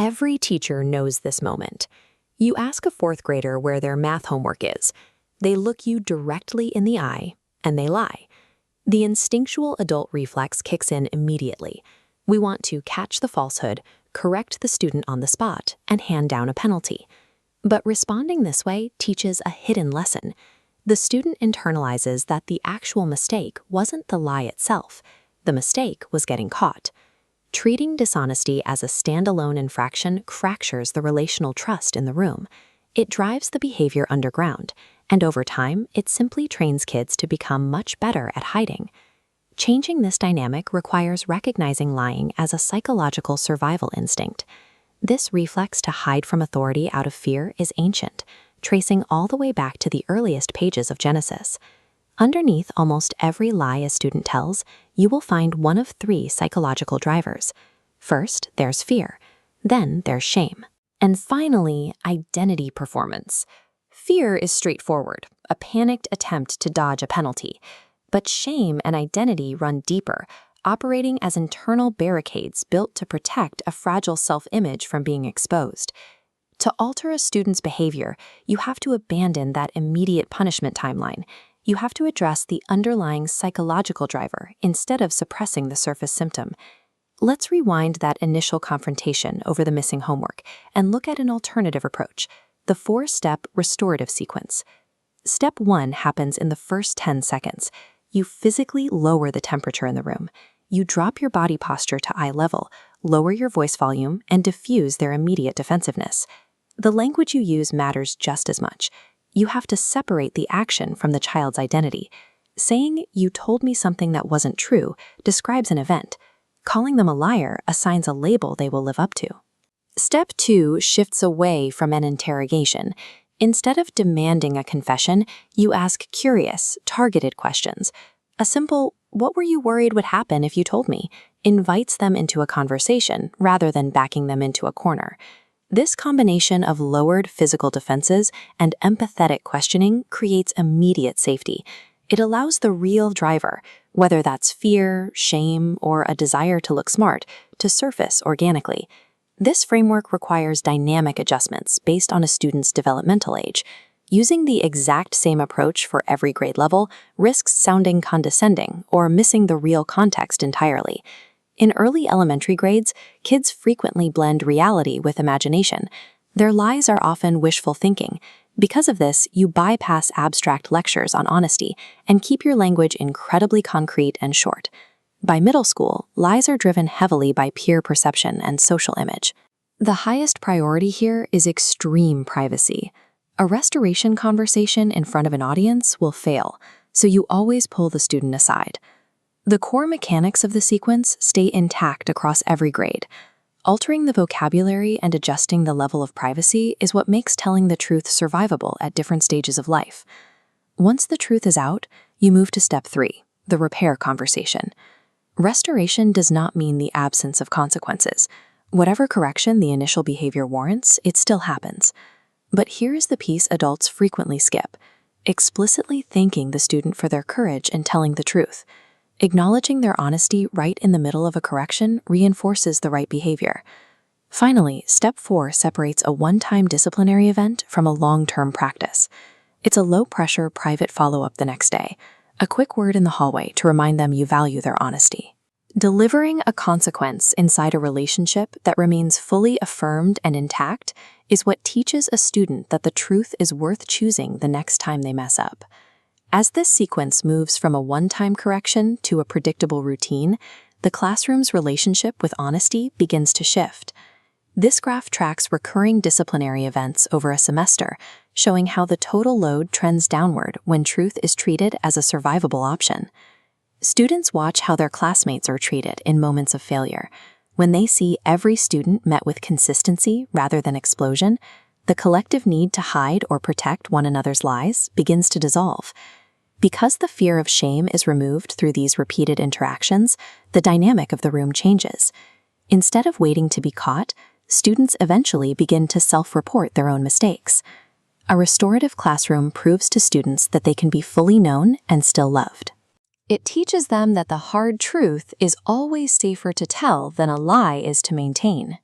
Every teacher knows this moment. You ask a fourth grader where their math homework is. They look you directly in the eye, and they lie. The instinctual adult reflex kicks in immediately. We want to catch the falsehood, correct the student on the spot, and hand down a penalty. But responding this way teaches a hidden lesson. The student internalizes that the actual mistake wasn't the lie itself. The mistake was getting caught. Treating dishonesty as a standalone infraction fractures the relational trust in the room. It drives the behavior underground, and over time, it simply trains kids to become much better at hiding. Changing this dynamic requires recognizing lying as a psychological survival instinct. This reflex to hide from authority out of fear is ancient, tracing all the way back to the earliest pages of Genesis. Underneath almost every lie a student tells, you will find one of three psychological drivers. First, there's fear. Then there's shame. And finally, identity performance. Fear is straightforward, a panicked attempt to dodge a penalty. But shame and identity run deeper, operating as internal barricades built to protect a fragile self-image from being exposed. To alter a student's behavior, you have to abandon that immediate punishment timeline. You have to address the underlying psychological driver instead of suppressing the surface symptom. Let's rewind that initial confrontation over the missing homework and look at an alternative approach, the 4-step restorative sequence. Step 1 happens in the first 10 seconds. You physically lower the temperature in the room. You drop your body posture to eye level, lower your voice volume, and diffuse their immediate defensiveness. The language you use matters just as much. You have to separate the action from the child's identity. Saying, "You told me something that wasn't true," describes an event. Calling them a liar assigns a label they will live up to. Step 2 shifts away from an interrogation. Instead of demanding a confession, you ask curious, targeted questions. A simple, "What were you worried would happen if you told me?" invites them into a conversation rather than backing them into a corner. This combination of lowered physical defenses and empathetic questioning creates immediate safety. It allows the real driver, whether that's fear, shame, or a desire to look smart, to surface organically. This framework requires dynamic adjustments based on a student's developmental age. Using the exact same approach for every grade level risks sounding condescending or missing the real context entirely. In early elementary grades, kids frequently blend reality with imagination. Their lies are often wishful thinking. Because of this, you bypass abstract lectures on honesty and keep your language incredibly concrete and short. By middle school, lies are driven heavily by peer perception and social image. The highest priority here is extreme privacy. A restoration conversation in front of an audience will fail, so you always pull the student aside. The core mechanics of the sequence stay intact across every grade. Altering the vocabulary and adjusting the level of privacy is what makes telling the truth survivable at different stages of life. Once the truth is out, you move to step 3, the repair conversation. Restoration does not mean the absence of consequences. Whatever correction the initial behavior warrants, it still happens. But here is the piece adults frequently skip: explicitly thanking the student for their courage in telling the truth. Acknowledging their honesty right in the middle of a correction reinforces the right behavior. Finally, step 4 separates a one-time disciplinary event from a long-term practice. It's a low-pressure, private follow-up the next day, a quick word in the hallway to remind them you value their honesty. Delivering a consequence inside a relationship that remains fully affirmed and intact is what teaches a student that the truth is worth choosing the next time they mess up. As this sequence moves from a one-time correction to a predictable routine, the classroom's relationship with honesty begins to shift. This graph tracks recurring disciplinary events over a semester, showing how the total load trends downward when truth is treated as a survivable option. Students watch how their classmates are treated in moments of failure. When they see every student met with consistency rather than explosion, the collective need to hide or protect one another's lies begins to dissolve. Because the fear of shame is removed through these repeated interactions, the dynamic of the room changes. Instead of waiting to be caught, students eventually begin to self-report their own mistakes. A restorative classroom proves to students that they can be fully known and still loved. It teaches them that the hard truth is always safer to tell than a lie is to maintain.